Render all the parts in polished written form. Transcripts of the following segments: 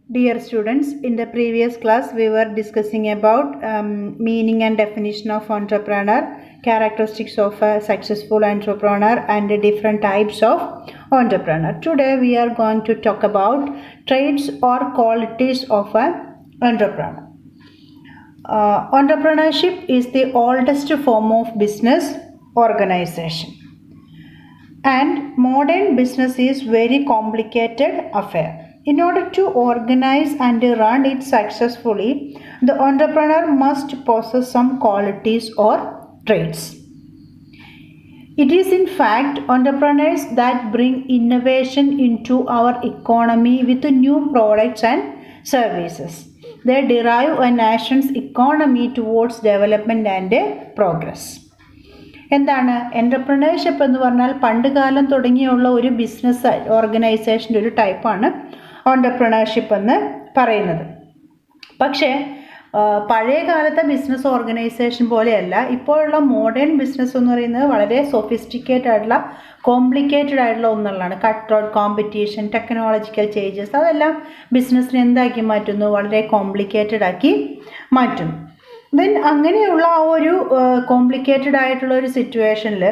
Dear students, in the previous class we were discussing about meaning and definition of entrepreneur, characteristics of a successful entrepreneur and the different types of entrepreneur. Today we are going to talk about traits or qualities of an entrepreneur. Entrepreneurship is the oldest form of business organization, and modern business is very complicated affair. In order to organize and run it successfully, the entrepreneur must possess some qualities or traits. It is in fact entrepreneurs that bring innovation into our economy with new products and services. They drive a nation's economy towards development and progress. എന്താണ് entrepreneurship എന്ന് പറഞ്ഞാൽ പണ്ട് കാലം തുടങ്ങിയുള്ള ഒരു business ഓർഗനൈസേഷൻ്റെ ഒരു ടൈപ്പാണ് entrepreneurship എന്ന് പറയുന്നത്. പക്ഷേ പഴയ കാലത്തെ ബിസിനസ് ഓർഗനൈസേഷൻ പോലെയല്ല ഇപ്പോഴുള്ള മോഡേൺ ബിസിനസ് എന്ന് പറയുന്നത്. വളരെ സൊഫിസ്റ്റിക്കേറ്റഡ് ആയിട്ടുള്ള കോംപ്ലിക്കേറ്റഡ് ആയിട്ടുള്ള ഒന്നുള്ളതാണ്. Cut out competition, technological changes, അതെല്ലാം ബിസിനസ്സിനെ എന്താക്കി മാറ്റുന്നു? വളരെ കോംപ്ലിക്കേറ്റഡ് ആക്കി മാറ്റുന്നു. ദെൻ അങ്ങനെയുള്ള ആ ഒരു കോംപ്ലിക്കേറ്റഡ് ആയിട്ടുള്ള ഒരു സിറ്റുവേഷനിൽ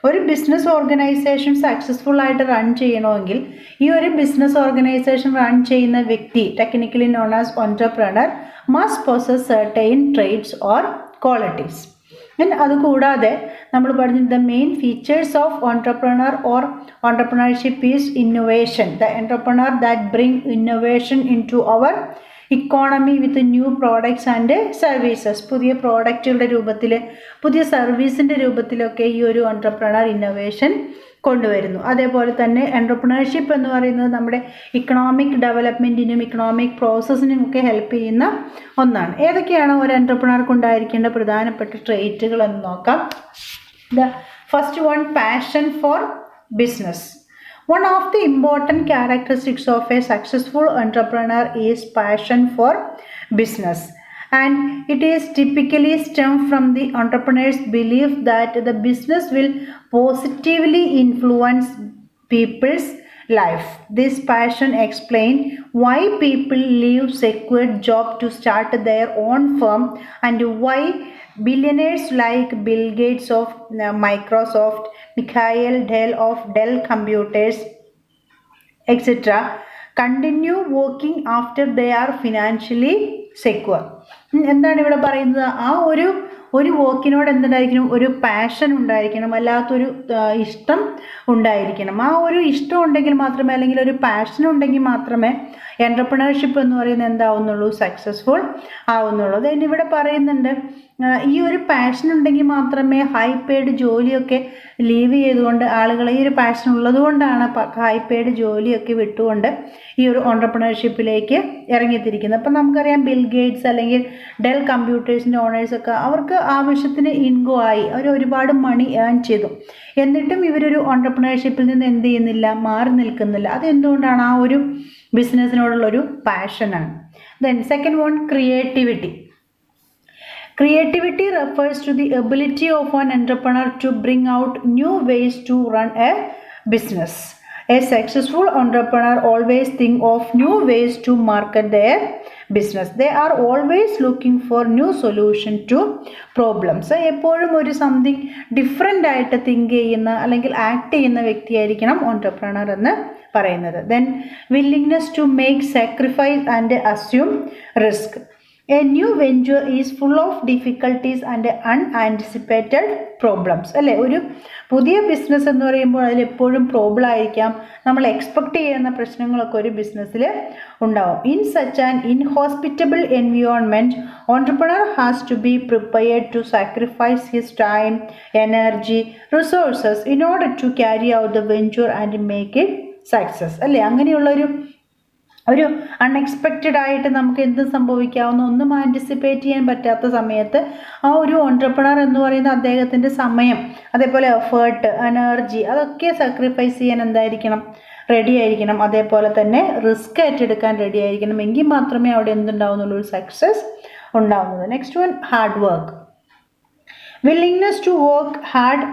ഒരു ബിസിനസ് ഓർഗനൈസേഷൻ സക്സസ്ഫുൾ ആയിട്ട് റൺ ചെയ്യണമെങ്കിൽ ഈ ഒരു ബിസിനസ് ഓർഗനൈസേഷൻ റൺ ചെയ്യുന്ന വ്യക്തി, technically known as entrepreneur, must possess certain traits or qualities. അതുകൂടാതെ നമ്മൾ പറഞ്ഞു the main features of entrepreneur or entrepreneurship is innovation. The entrepreneur that bring innovation into our economy with new products and services. പുതിയ പ്രോഡക്റ്റുകളുടെ രൂപത്തിൽ, പുതിയ സർവീസിൻ്റെ രൂപത്തിലൊക്കെ ഈ ഒരു എൻ്റർപ്രണർ ഇന്നോവേഷൻ കൊണ്ടുവരുന്നു. അതേപോലെ തന്നെ എൻ്റർപ്രണർഷിപ്പ് എന്ന് പറയുന്നത് നമ്മുടെ ഇക്കണോമിക് ഡെവലപ്മെൻറ്റിനും ഇക്കണോമിക് പ്രോസസ്സിനും ഒക്കെ ഹെൽപ്പ് ചെയ്യുന്ന ഒന്നാണ്. ഏതൊക്കെയാണ് ഒരു എൻ്റർപ്രണർക്ക് ഉണ്ടായിരിക്കേണ്ട പ്രധാനപ്പെട്ട ട്രേറ്റുകൾ എന്ന് നോക്കാം. The first one, passion for business. One of the important characteristics of a successful entrepreneur is passion for business, and it is typically stemmed from the entrepreneur's belief that the business will positively influence people's life. This passion explains why people leave secure job to start their own firm and why billionaires like Bill Gates of Microsoft, Michael Dell of Dell Computers, etc. continue working after they are financially secure. എന്താണ് ഇവിടെ പറയുന്നത്? ആ ഒരു വർക്കിനോട് എന്തുണ്ടായിരിക്കണം? ഒരു passion ഉണ്ടായിരിക്കണം, അല്ലാത്തൊരു ഇഷ്ടം ഉണ്ടായിരിക്കണം. ആ ഒരു ഇഷ്ടം ഉണ്ടെങ്കിൽ മാത്രമേ, അല്ലെങ്കിൽ ഒരു പാഷൻ ഉണ്ടെങ്കിൽ മാത്രമേ എൻ്റർപ്രണർഷിപ്പ് എന്ന് പറയുന്നത് എന്താവുന്നുള്ളൂ? സക്സസ്ഫുൾ ആവുന്നുള്ളൂ. ദെൻ ഇവിടെ പറയുന്നുണ്ട് ഈ ഒരു പാഷൻ ഉണ്ടെങ്കിൽ മാത്രമേ ഹൈ പെയ്ഡ് ജോലിയൊക്കെ ലീവ് ചെയ്തുകൊണ്ട് ആളുകൾ, ഈ ഒരു പാഷൻ ഉള്ളത് കൊണ്ടാണ് ഹൈ പെയ്ഡ് ജോലിയൊക്കെ വിട്ടുകൊണ്ട് ഈ ഒരു ഓൺടർപ്രണർഷിപ്പിലേക്ക് ഇറങ്ങിത്തിരിക്കുന്നത്. അപ്പം നമുക്കറിയാം ബിൽ ഗേറ്റ്സ് അല്ലെങ്കിൽ ഡെൽ കമ്പ്യൂട്ടേഴ്സിൻ്റെ ഓണേഴ്സൊക്കെ അവർക്ക് ആവശ്യത്തിന് ഇൻകോ ആയി, അവർ ഒരുപാട് മണി ഏൺ ചെയ്തു. എന്നിട്ടും ഇവരൊരു ഓൺടർപ്രണർഷിപ്പിൽ നിന്ന് എന്ത് ചെയ്യുന്നില്ല? മാറി നിൽക്കുന്നില്ല. അതെന്തുകൊണ്ടാണ്? ആ ഒരു ബിസിനസ്സിനോടുള്ളൊരു പാഷനാണ്. Then second one, creativity. Creativity refers to the ability of an entrepreneur to bring out new ways to run a business. A successful entrepreneur always think of new ways to market their business. They are always looking for new solution to problems. എപ്പോഴും ഒരു something different ആയിട്ട് think ചെയ്യുന്ന അല്ലെങ്കിൽ act ചെയ്യുന്ന വ്യക്തിയായിരിക്കണം entrepreneur എന്ന് പറയുന്നത്. Then willingness to make sacrifice and assume risk. A new venture is full of difficulties and unanticipated problems. അല്ലേ? ഒരു പുതിയ ബിസിനസ് എന്ന് പറയുമ്പോൾ അതിലെപ്പോഴും പ്രോബ്ലം ആയിരിക്കാം. നമ്മൾ എക്സ്പെക്റ്റ് ചെയ്യുന്ന പ്രശ്നങ്ങളൊക്കെ ഒരു ബിസിനസ്സിൽ ഉണ്ടാവും. In such an inhospitable environment, entrepreneur has to be prepared to sacrifice his time, energy, resources in order to carry out the venture and make it success. അല്ലേ? അങ്ങനെയുള്ളൊരു അൺഎക്സ്പെക്റ്റഡ് ആയിട്ട് നമുക്ക് എന്ത് സംഭവിക്കാവുന്ന, ഒന്നും ആൻറ്റിസിപ്പേറ്റ് ചെയ്യാൻ പറ്റാത്ത സമയത്ത് ആ ഒരു ഓൺടർപ്രണർ എന്ന് പറയുന്ന അദ്ദേഹത്തിൻ്റെ സമയം, അതേപോലെ എഫേർട്ട്, എനർജി, അതൊക്കെ സാക്രിഫൈസ് ചെയ്യാൻ എന്തായിരിക്കണം? റെഡി ആയിരിക്കണം. അതേപോലെ തന്നെ റിസ്ക് ഏറ്റെടുക്കാൻ റെഡി ആയിരിക്കണം. എങ്കിൽ മാത്രമേ അവിടെ എന്തുണ്ടാവുന്നുള്ളൂ? ഒരു സക്സസ് ഉണ്ടാവുന്നത്. Next one, hard work. Willingness to work hard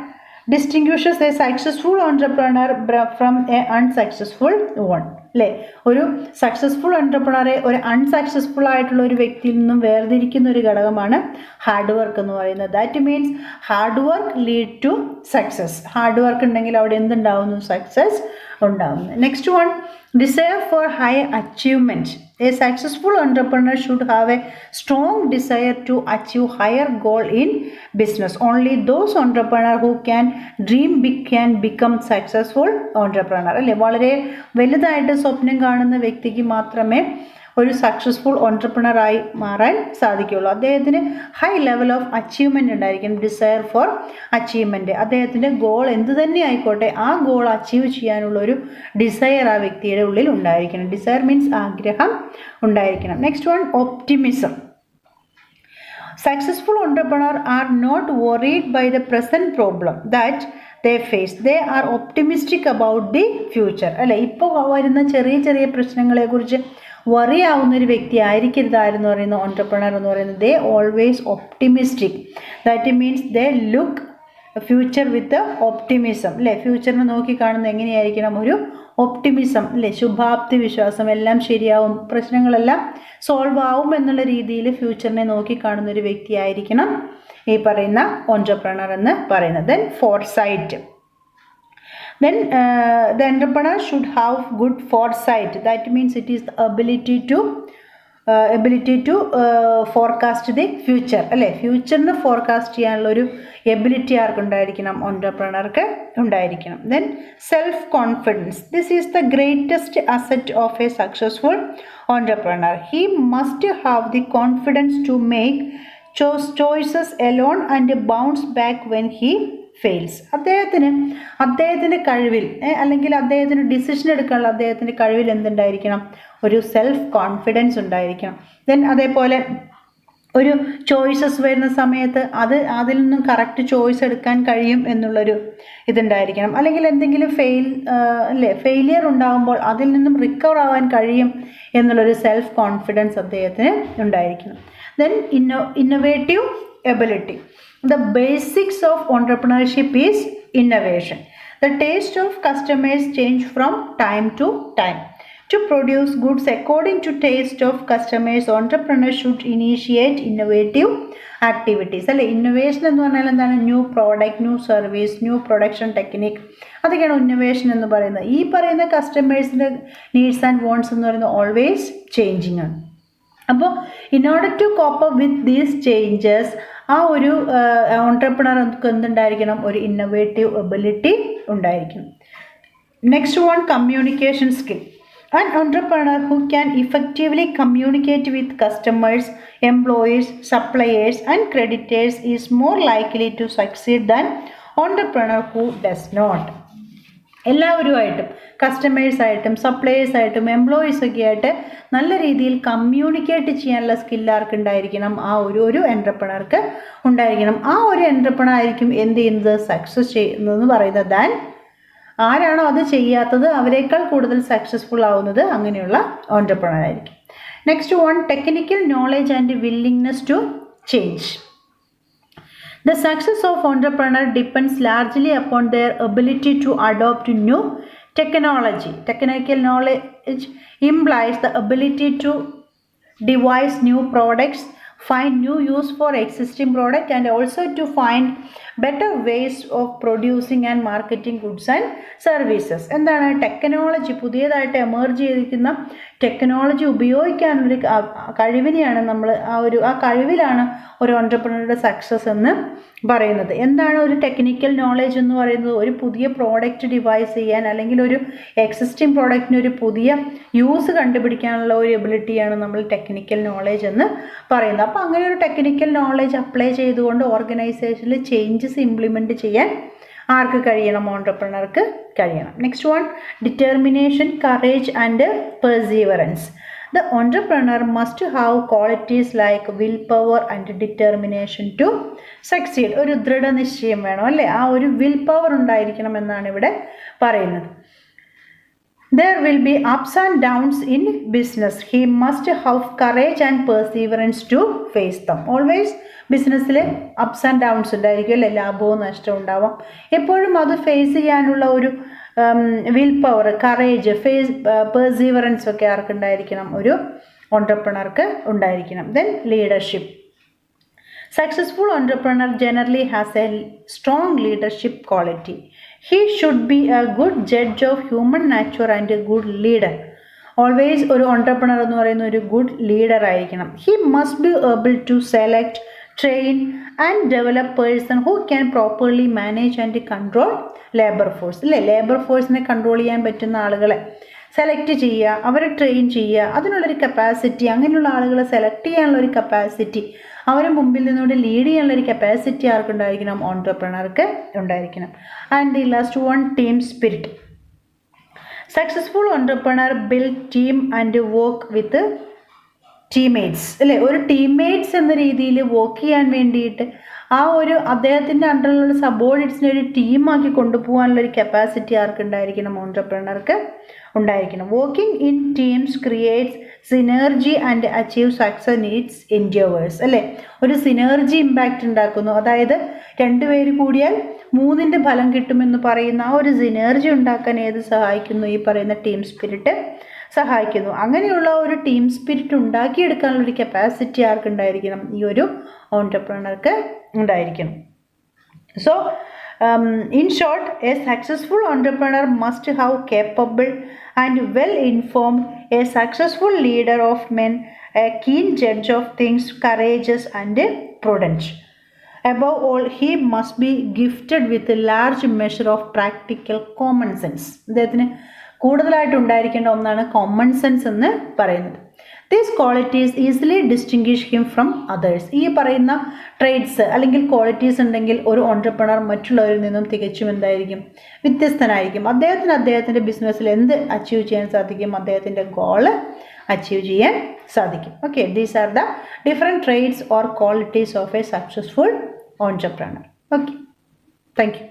distinguishes a successful entrepreneur from an unsuccessful one. അല്ലേ? ഒരു സക്സസ്ഫുൾ എൻ്റർപ്രണറെ ഒരു അൺസക്സസ്ഫുൾ ആയിട്ടുള്ള ഒരു വ്യക്തിയിൽ നിന്നും വേർതിരിക്കുന്ന ഒരു ഘടകമാണ് ഹാർഡ് വർക്ക് എന്ന് പറയുന്നത്. That means hard work lead to success. Hard work ഉണ്ടെങ്കിൽ അവിടെ എന്തുണ്ടാവുന്നു? സക്സസ് ഉണ്ടാവുന്നു. Next one, desire for high achievement. A successful entrepreneur should have a strong desire to achieve higher goal in business. Only those entrepreneur who can dream big can become successful entrepreneur. അല്ലേ? വളരെ വലുതായിട്ട് സ്വപ്നം കാണുന്ന വ്യക്തിക്ക് മാത്രമേ ഒരു successful ഓൺട്രപ്രണറായി മാറാൻ സാധിക്കുകയുള്ളൂ. അദ്ദേഹത്തിന് ഹൈ ലെവൽ ഓഫ് അച്ചീവ്മെൻ്റ് ഉണ്ടായിരിക്കും, ഡിസയർ ഫോർ അച്ചീവ്മെൻറ്റ്. അദ്ദേഹത്തിൻ്റെ ഗോൾ എന്ത് തന്നെ ആയിക്കോട്ടെ ആ ഗോൾ അച്ചീവ് ചെയ്യാനുള്ളൊരു ഡിസയർ ആ വ്യക്തിയുടെ ഉള്ളിൽ ഉണ്ടായിരിക്കണം. ഡിസയർ മീൻസ് ആഗ്രഹം ഉണ്ടായിരിക്കണം. Next one, optimism. Successful entrepreneurs are not worried by the present problem that they face. They are optimistic about the future. അല്ലേ? ഇപ്പോൾ വരുന്ന ചെറിയ ചെറിയ പ്രശ്നങ്ങളെക്കുറിച്ച് വറി ആവുന്ന ഒരു വ്യക്തി ആയിരിക്കരുത് ആരെന്ന് പറയുന്നത് ഓൺട്രപ്രണർ എന്ന് പറയുന്നത്. They always optimistic. That means they look future with optimism. അല്ലേ? ഫ്യൂച്ചറിനെ നോക്കി കാണുന്നത് എങ്ങനെയായിരിക്കണം? ഒരു ഒപ്റ്റിമിസം, അല്ലേ? ശുഭാപ്തി വിശ്വാസം, എല്ലാം ശരിയാവും, പ്രശ്നങ്ങളെല്ലാം സോൾവ് ആവും എന്നുള്ള രീതിയിൽ ഫ്യൂച്ചറിനെ നോക്കി കാണുന്ന ഒരു വ്യക്തിയായിരിക്കണം ഈ പറയുന്ന ഓൺട്രപ്രണർ എന്ന് പറയുന്നത്. Then foresight. Then the entrepreneur should have good foresight. That means it is the ability to forecast the future. അല്ലേ? ഫ്യൂച്ചറിന് ഫോർകാസ്റ്റ് ചെയ്യാനുള്ള ഒരു എബിലിറ്റി ആർക്കുണ്ടായിരിക്കണം? ഓൺട്രപ്രണർക്ക് ഉണ്ടായിരിക്കണം. Then self confidence. This is the greatest asset of a successful entrepreneur. He must have the confidence to make choices alone and bounce back when he fails. അദ്ദേഹത്തിൻ്റെ കഴിവിൽ അല്ലെങ്കിൽ അദ്ദേഹത്തിന് ഡിസിഷൻ എടുക്കാനുള്ള അദ്ദേഹത്തിൻ്റെ കഴിവിൽ എന്തുണ്ടായിരിക്കണം? ഒരു സെൽഫ് കോൺഫിഡൻസ് ഉണ്ടായിരിക്കണം. ദെൻ അതേപോലെ ഒരു ചോയ്സസ് വരുന്ന സമയത്ത് അതിൽ നിന്നും കറക്റ്റ് ചോയ്സ് എടുക്കാൻ കഴിയും എന്നുള്ളൊരു ഇതുണ്ടായിരിക്കണം. അല്ലെങ്കിൽ എന്തെങ്കിലും ഫെയിലിയർ ഉണ്ടാകുമ്പോൾ അതിൽ നിന്നും റിക്കവർ ആവാൻ കഴിയും എന്നുള്ളൊരു സെൽഫ് കോൺഫിഡൻസ് അദ്ദേഹത്തിന് ഉണ്ടായിരിക്കണം. Then innovative ability. The basics of entrepreneurship is innovation. The taste of customers change from time to time. To produce goods according to taste of customers, entrepreneurs should initiate innovative activities. അല്ലേ? Innovation എന്ന് പറഞ്ഞാൽ എന്താണ്? New product, new service, new production technique, അതൊക്കെയാണ് innovation എന്ന് പറയുന്നത്. ഈ പറയുന്ന കസ്റ്റമേഴ്സിൻ്റെ needs and വോൺസ് എന്ന് പറയുന്നത് ഓൾവേസ് ചേഞ്ചിങ് ആണ്. അപ്പോൾ in order to cope up with these changes ആ ഒരു ഓൺട്രപ്രണർ എന്തുണ്ടായിരിക്കണം? ഒരു ഇന്നോവേറ്റീവ് എബിലിറ്റി ഉണ്ടായിരിക്കണം. Next one, communication skill. An entrepreneur who can effectively communicate with customers, employees, suppliers and creditors is more likely to succeed than entrepreneur who does not. എല്ലാവരുമായിട്ടും, കസ്റ്റമേഴ്സായിട്ടും സപ്ലയേഴ്സായിട്ടും എംപ്ലോയീസൊക്കെ ആയിട്ട് നല്ല രീതിയിൽ communicate ചെയ്യാനുള്ള സ്കില്ല് ആർക്കുണ്ടായിരിക്കണം? ആ ഒരു എൻ്റർപ്രണർക്ക് ഉണ്ടായിരിക്കണം. ആ ഒരു എൻ്റർപ്രണർ ആയിരിക്കും എന്ത് ചെയ്യുന്നത്? സക്സസ് ചെയ്യുന്നതെന്ന് പറയുന്നത്. ദാൻ ആരാണോ അത് ചെയ്യാത്തത് അവരെക്കാൾ കൂടുതൽ സക്സസ്ഫുൾ ആവുന്നത് അങ്ങനെയുള്ള ഓൺട്രപ്രണർ ആയിരിക്കും. Next one, technical knowledge and willingness to change. The success of entrepreneur depends largely upon their ability to adopt new technology. Technical knowledge implies the ability to devise new products, find new use for existing product and also to find better ways of producing and marketing goods and services. എന്താണ്? Technology, പുതിയതായിട്ട് emerge ചെയ്തിരിക്കുന്ന technology ഉപയോഗിക്കാനൊരു കഴിവിനെയാണ് നമ്മൾ ആ കഴിവിലാണ് ഒരു ഓൺട്രപ്രണറുടെ success എന്ന് പറയുന്നത്. എന്താണ് ഒരു ടെക്നിക്കൽ നോളജ് എന്ന് പറയുന്നത്? ഒരു പുതിയ പ്രോഡക്റ്റ് ഡിവൈസ് ചെയ്യാൻ അല്ലെങ്കിൽ ഒരു എക്സിസ്റ്റിംഗ് പ്രോഡക്റ്റിന് ഒരു പുതിയ യൂസ് കണ്ടുപിടിക്കാനുള്ള ഒരു എബിലിറ്റിയാണ് നമ്മൾ ടെക്നിക്കൽ നോളജ് എന്ന് പറയുന്നത്. അപ്പോൾ അങ്ങനെ ഒരു ടെക്നിക്കൽ നോളജ് അപ്ലൈ ചെയ്തുകൊണ്ട് ഓർഗനൈസേഷനിൽ ചേഞ്ചസ് ഇംപ്ലിമെൻറ്റ് ചെയ്യാൻ ആർക്ക് കഴിയണം? ഓൺട്രപ്രണർക്ക് കഴിയണം. Next one, determination, courage and perseverance. The entrepreneur must have qualities like willpower and determination to succeed. ഒരു ദൃഢനിശ്ചയം വേണം, അല്ലേ? ആ ഒരു വിൽ പവർ ഉണ്ടായിരിക്കണം എന്നാണ് ഇവിടെ പറയുന്നത്. There will be ups and downs in business. He must have courage and perseverance to face them. Always ബിസിനസ്സിൽ അപ്സ് ആൻഡ് ഡൗൺസ് ഉണ്ടായിരിക്കും, അല്ലേ? ലാഭവും നഷ്ടവും ഉണ്ടാവാം. എപ്പോഴും അത് ഫേസ് ചെയ്യാനുള്ള ഒരു വിൽ പവർ, കറേജ്, പെർസീവറൻസ് ഒക്കെ ആർക്കുണ്ടായിരിക്കണം? ഒരു ഓൺട്രപ്രണർക്ക് ഉണ്ടായിരിക്കണം. Then leadership. Successful entrepreneur generally has a strong leadership quality. He should be a good judge of human nature and a good leader. Always ഒരു ഓൺട്രപ്രണർ എന്ന് പറയുന്ന ഒരു ഗുഡ് ലീഡർ ആയിരിക്കണം. He must be able to select, train and develop person who can properly manage and control labour force. അല്ലേ, labour ഫോഴ്സിനെ control ചെയ്യാൻ പറ്റുന്ന ആളുകളെ സെലക്ട് ചെയ്യുക, അവരെ ട്രെയിൻ ചെയ്യുക, അതിനുള്ളൊരു കപ്പാസിറ്റി, അങ്ങനെയുള്ള ആളുകളെ സെലക്ട് ചെയ്യാനുള്ളൊരു കപ്പാസിറ്റി, അവരെ മുമ്പിൽ നിന്നുകൊണ്ട് ലീഡ് ചെയ്യാനുള്ളൊരു കപ്പാസിറ്റി ആർക്കുണ്ടായിരിക്കണം? ഓൺട്രപ്രണർക്ക് ഉണ്ടായിരിക്കണം. And the last one, team spirit. Successful entrepreneur build team and work with teammates. അല്ലേ, ഒരു ടീംമേറ്റ്സ് എന്ന രീതിയിൽ വർക്ക് ചെയ്യാൻ വേണ്ടിയിട്ട് ആ ഒരു അദ്ദേഹത്തിൻ്റെ അണ്ടറിലുള്ള സബോർഡിനേറ്റ്സിനെ ഒരു ടീമാക്കി കൊണ്ടുപോകാനുള്ളൊരു കപ്പാസിറ്റി ആർക്കുണ്ടായിരിക്കണം? ഓൺട്രപ്രണർക്ക് ഉണ്ടായിരിക്കണം. Working in teams creates synergy and achieve success needs endeavours. അല്ലേ, ഒരു സിനർജി ഇമ്പാക്റ്റ് ഉണ്ടാക്കുന്നു. അതായത് രണ്ടുപേര് കൂടിയാൽ മൂന്നിൻ്റെ ഫലം കിട്ടുമെന്ന് പറയുന്ന ആ ഒരു സിനർജി ഉണ്ടാക്കാൻ ഏത് സഹായിക്കുന്നു? ഈ പറയുന്ന ടീം സ്പിരിറ്റ് സഹായിക്കുന്നു. അങ്ങനെയുള്ള ഒരു ടീം സ്പിരിറ്റ് ഉണ്ടാക്കിയെടുക്കാനുള്ളൊരു കപ്പാസിറ്റി ആർക്കുണ്ടായിരിക്കണം? ഈ ഒരു ഓൺട്രപ്രണർക്ക് ഉണ്ടായിരിക്കണം. So in short, a successful entrepreneur must have capable and well-informed, a successful leader of men, a keen judge of things, courageous and prudent. Above all, he must be gifted with a large measure of practical common sense. അദ്ദേഹത്തിന് കൂടുതലായിട്ട് ഉണ്ടായിരിക്കേണ്ട ഒന്നാണ് common sense എന്ന് പറയുന്നത്. These qualities easily distinguish him from others. ഈ പറയുന്ന trades അല്ലെങ്കിൽ qualities ഉണ്ടെങ്കിൽ ഒരു ഓൺട്രപ്രണർ മറ്റുള്ളവരിൽ നിന്നും തികച്ചും എന്തായിരിക്കും? വ്യത്യസ്തനായിരിക്കും. അദ്ദേഹത്തിൻ്റെ ബിസിനസ്സിൽ എന്ത് അച്ചീവ് ചെയ്യാൻ സാധിക്കും? അദ്ദേഹത്തിൻ്റെ ഗോള് അച്ചീവ് ചെയ്യാൻ സാധിക്കും. Okay, these are the different trades or qualities of a successful entrepreneur. Okay, thank U.